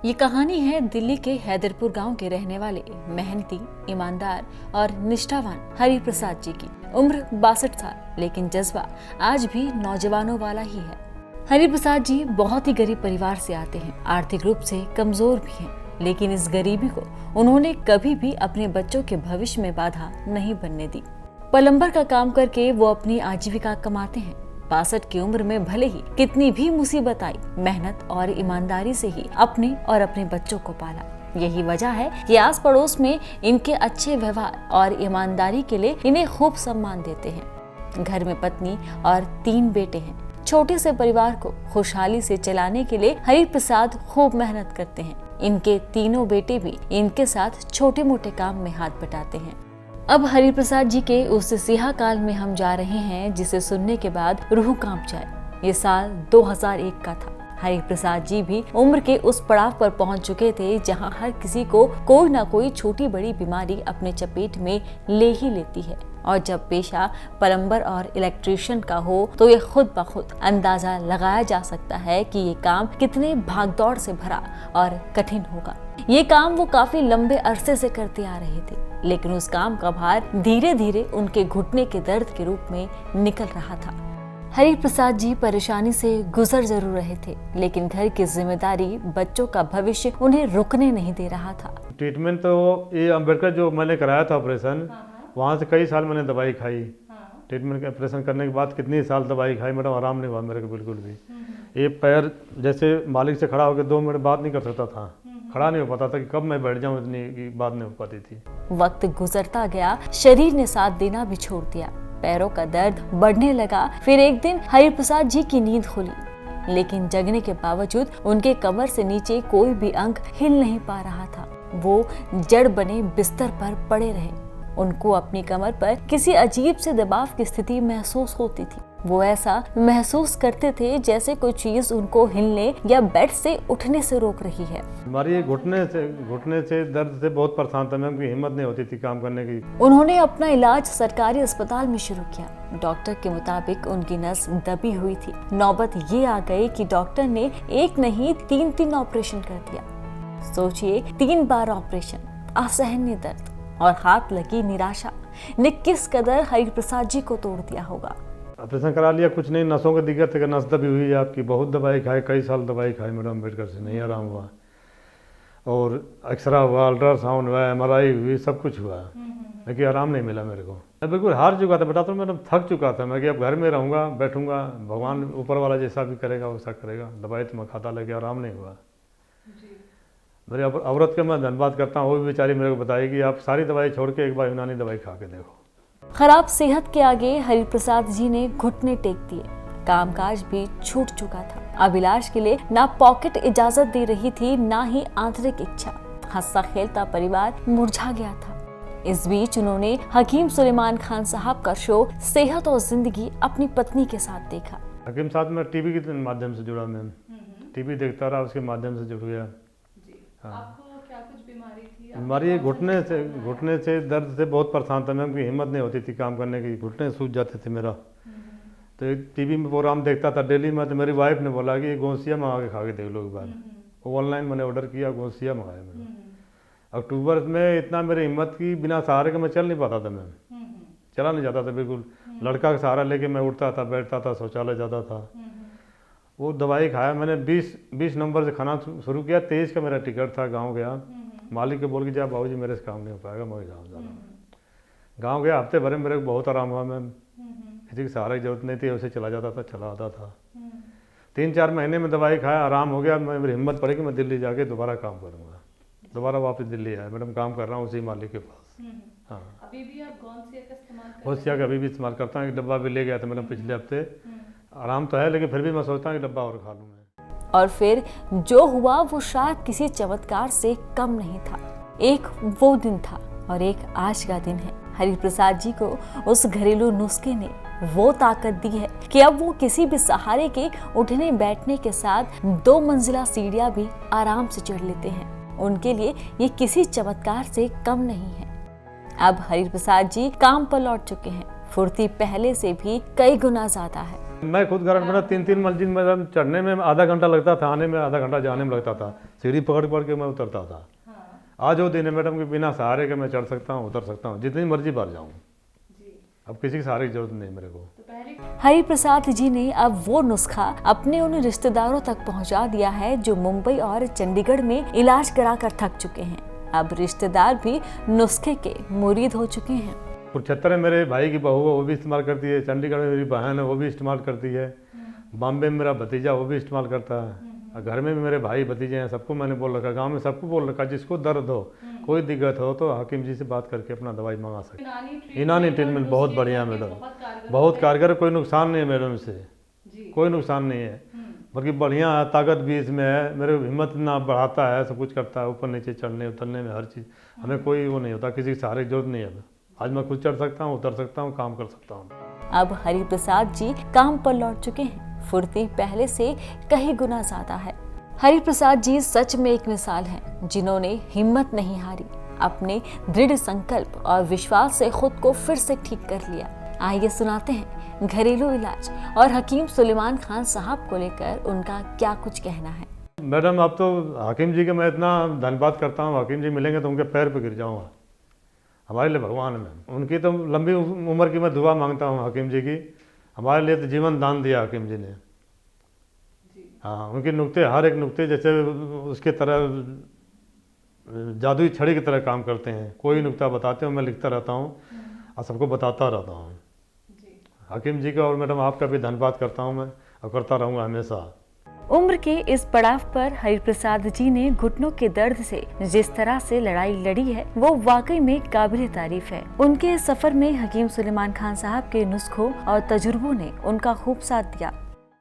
ये कहानी है दिल्ली के हैदरपुर गांव के रहने वाले मेहनती, ईमानदार और निष्ठावान हरि प्रसाद जी की। उम्र 62 साल, लेकिन जज्बा आज भी नौजवानों वाला ही है। हरि प्रसाद जी बहुत ही गरीब परिवार से आते हैं, आर्थिक रूप से कमजोर भी हैं, लेकिन इस गरीबी को उन्होंने कभी भी अपने बच्चों के भविष्य में बाधा नहीं बनने दी। प्लम्बर का काम करके वो अपनी आजीविका कमाते हैं। 62 की उम्र में भले ही कितनी भी मुसीबत आई, मेहनत और ईमानदारी से ही अपने और अपने बच्चों को पाला। यही वजह है कि आस पड़ोस में इनके अच्छे व्यवहार और ईमानदारी के लिए इन्हें खूब सम्मान देते हैं। घर में पत्नी और 3 बेटे हैं। छोटे से परिवार को खुशहाली से चलाने के लिए हरि प्रसाद खूब मेहनत करते हैं। इनके तीनों बेटे भी इनके साथ छोटे मोटे काम में हाथ बटाते हैं। अब हरि प्रसाद जी के उस सिहा काल में हम जा रहे हैं जिसे सुनने के बाद रूह कांप जाए। ये साल 2001 का था। हरि प्रसाद जी भी उम्र के उस पड़ाव पर पहुंच चुके थे जहां हर किसी को कोई ना कोई छोटी बड़ी बीमारी अपने चपेट में ले ही लेती है, और जब पेशा प्लम्बर और इलेक्ट्रीशियन का हो तो ये खुद ब खुद अंदाजा लगाया जा सकता है कि ये काम कितने भागदौड़ से भरा और कठिन होगा। ये काम वो काफी लंबे अरसे से करते आ रहे थे, लेकिन उस काम का भार धीरे धीरे उनके घुटने के दर्द के रूप में निकल रहा था। हरि प्रसाद जी परेशानी से गुजर जरूर रहे थे, लेकिन घर की जिम्मेदारी, बच्चों का भविष्य उन्हें रुकने नहीं दे रहा था। ट्रीटमेंट तो ये अम्बेडकर जो मैंने कराया था ऑपरेशन, वहाँ से कई साल मैंने दवाई खाई। ट्रीटमेंट के ऑपरेशन करने के बाद कितनी साल दवाई खाई, मैडम आराम नहीं हुआ मेरे को बिल्कुल भी। ये पैर जैसे मालिक से खड़ा होकर 2 मिनट बात नहीं कर सकता था, खड़ा नहीं हो पाता था कि कब मैं बैठ जाऊं, इतनी बात नहीं हो पाती थी। वक्त गुजरता गया, शरीर ने साथ देना भी छोड़ दिया, पैरों का दर्द बढ़ने लगा। फिर एक दिन हरि प्रसाद जी की नींद खुली, लेकिन जगने के बावजूद उनके कमर से नीचे कोई भी अंग हिल नहीं पा रहा था। वो जड़ बने बिस्तर पर पड़े रहे। उनको अपनी कमर पर किसी अजीब से दबाव की स्थिति महसूस होती थी। वो ऐसा महसूस करते थे जैसे कोई चीज उनको हिलने या बेड से उठने से रोक रही है। हमारी घुटने से दर्द से बहुत परेशान था, मैम की हिम्मत नहीं होती थी काम करने की। उन्होंने अपना इलाज सरकारी अस्पताल में शुरू किया। डॉक्टर के मुताबिक उनकी नस दबी हुई थी। नौबत ये आ गई कि डॉक्टर ने एक नहीं 3 ऑपरेशन कर दिया। सोचिए, 3 बार ऑपरेशन, असहनीय दर्द और हाथ लगी निराशा ने किस कदर हरि प्रसाद जी को तोड़ दिया होगा। ऑपरेशन करा लिया, कुछ नहीं, नसों की दिक्कत है, नस दबी हुई है आपकी। बहुत दवाई खाई, कई साल दवाई खाई मैडम अम्बेडकर से, नहीं आराम हुआ। और एक्सरा हुआ, अल्ट्रासाउंड हुआ, MRI हुई, सब कुछ हुआ, लेकिन आराम नहीं मिला मेरे को। मैं बिल्कुल हार चुका था, बताता हूँ मैडम, थक चुका था मैं कि अब घर में रहूँगा, बैठूंगा, भगवान ऊपर वाला जैसा भी करेगा वैसा करेगा। दवाई तो मैं खाता, लेकिन आराम नहीं हुआ। मेरी औरत का मैं धन्यवाद करता हूँ, वो भी बेचारी मेरे को बताई कि आप सारी दवाई छोड़ के एक बार यूनानी दवाई खा के देखो। खराब सेहत के आगे हरि प्रसाद जी ने घुटने टेक दिए। कामकाज भी छूट चुका था। अब इलाज के लिए ना पॉकेट इजाजत दे रही थी, ना ही आंतरिक इच्छा। हंसता खेलता परिवार मुरझा गया था। इस बीच उन्होंने हकीम सुलेमान खान साहब का शो सेहत और जिंदगी अपनी पत्नी के साथ देखा। हकीम साहब मैं टीवी के माध्यम से जुड़ा, मैम टीवी देखता रहा, उसके माध्यम से जुड़ गया। आपको क्या कुछ बीमारी थी? हमारी घुटने से दर्द से बहुत परेशान था, मैम की हिम्मत नहीं होती थी काम करने की, घुटने सूज जाते थे मेरा। तो टीवी में प्रोग्राम देखता था डेली में, तो मेरी वाइफ ने बोला कि गोंसिया मंगा के खा के देख लो एक बार। वो ऑनलाइन मैंने ऑर्डर किया, गोंसिया मंगाया मैंने। अक्टूबर में इतना मेरी हिम्मत की, बिना सहारे के मैं चल नहीं पाता था, मैम चला नहीं जाता था बिल्कुल। लड़का का सहारा लेके मैं उठता था, बैठता था, शौचालय जाता था। वो दवाई खाया मैंने। 20 नंबर से खाना शुरू किया। 23 का मेरा टिकट था, गांव गया। मालिक को बोल के जा बाबूजी मेरे से काम नहीं हो पाएगा, मैं गाँव जा रहा हूँ। गाँव गया, हफ्ते भर में मेरे को बहुत आराम हुआ, मैम किसी की सहारे की जरूरत नहीं थी, उसे चला जाता था, चला आता था। 3-4 महीने में दवाई खाया, आराम हो गया। मेरी हिम्मत पड़ी कि मैं दिल्ली जाके दोबारा काम करूँगा। दोबारा वापस दिल्ली आया, मैडम काम कर रहा हूँ उसी मालिक के पास। हाँ, अभी भी आप गोंसिया का इस्तेमाल करते हैं? गोंसिया का अभी भी इस्तेमाल करता हूँ। एक डब्बा भी ले गया था मैडम पिछले हफ्ते। आराम तो है, लेकिन फिर भी मैं सोचता हूँ कि डब्बा और खा लूँ मैं। और फिर जो हुआ वो शायद किसी चमत्कार से कम नहीं था। एक वो दिन था और एक आज का दिन है। हरि प्रसाद जी को उस घरेलू नुस्खे ने वो ताकत दी है कि अब वो किसी भी सहारे के उठने बैठने के साथ 2 मंजिला सीढ़ियां भी आराम से चढ़ लेते हैं। उनके लिए ये किसी चमत्कार से कम नहीं है। अब हरि प्रसाद जी काम पर लौट चुके हैं। फुर्ती पहले से भी कई गुना ज्यादा है। मैं खुद गारंट बना 3-3 मंजिल में चढ़ने में आधा घंटा लगता था, आने में आधा घंटा, जाने में लगता था। सीढ़ी पकड़ पकड़ के मैं उतरता था। हाँ आज वो दिन है मैडम कि बिना सहारे के मैं चढ़ सकता हूँ, उतर सकता हूँ, जितनी मर्जी बार जाऊँ। जी। अब किसी के सहारे की जरूरत नहीं मेरे को। तो पहले हरि प्रसाद जी ने अब वो नुस्खा अपने उन रिश्तेदारों तक पहुंचा दिया है जो मुंबई और चंडीगढ़ में इलाज कराकर थक चुके हैं। अब रिश्तेदार भी नुस्खे के मुरीद हो चुके हैं। कुरुक्षेत्र में मेरे भाई की बहू है, वो भी इस्तेमाल करती है। चंडीगढ़ में मेरी बहन है, वो भी इस्तेमाल करती है। बॉम्बे में मेरा भतीजा, वो भी इस्तेमाल करता है। और घर में भी मेरे भाई भतीजे हैं, सबको मैंने बोल रखा, गांव में सबको बोल रखा, जिसको दर्द हो, कोई दिक्कत हो तो हाकिम जी से बात करके अपना दवाई मंगा सकते। यूनानी ट्रीटमेंट बहुत बढ़िया है मैडम, बहुत कारगर, कोई नुकसान नहीं है मैडम इससे, जी। कोई नुकसान नहीं है, बल्कि बढ़िया है, ताकत भी इसमें है। मेरे हिम्मत ना बढ़ाता है, सब कुछ करता है, ऊपर नीचे चढ़ने उतरने में हर चीज़। हमें कोई वो नहीं होता, किसी के सहारे की जरूरत नहीं है। आज मैं खुद चढ़ सकता हूँ, उतर सकता हूँ, काम कर सकता हूँ। अब हरि प्रसाद जी काम पर लौट चुके हैं। फुर्ती पहले से कहीं गुना ज्यादा है। हरि प्रसाद जी सच में एक मिसाल हैं, जिन्होंने हिम्मत नहीं हारी, अपने दृढ़ संकल्प और विश्वास से खुद को फिर से ठीक कर लिया। आइए सुनाते हैं घरेलू इलाज और हकीम सुलेमान खान साहब को लेकर उनका क्या कुछ कहना है। मैडम अब तो हाकिम जी का मैं इतना धन्यवाद करता हूँ। हाकिम जी मिलेंगे तो उनके पैर पे गिर जाऊँगा। हमारे लिए भगवान है मैम, उनकी तो लंबी उम्र की मैं दुआ मांगता हूँ हाकिम जी की। हमारे लिए तो जीवन दान दिया हाकिम जी ने। हाँ, उनके नुक्ते, हर एक नुक्ते जैसे उसके तरह जादुई छड़ी की तरह काम करते हैं। कोई नुक्ता बताते हो, मैं लिखता रहता हूँ और सबको बताता रहता हूँ। हाकिम जी का और मैडम आपका भी धन्यवाद करता हूँ मैं, और करता रहूँगा हमेशा। उम्र के इस पड़ाव पर हरि प्रसाद जी ने घुटनों के दर्द से जिस तरह से लड़ाई लड़ी है, वो वाकई में काबिल तारीफ है। उनके इस सफर में हकीम सुलेमान खान साहब के नुस्खों और तजुर्बों ने उनका खूब साथ दिया।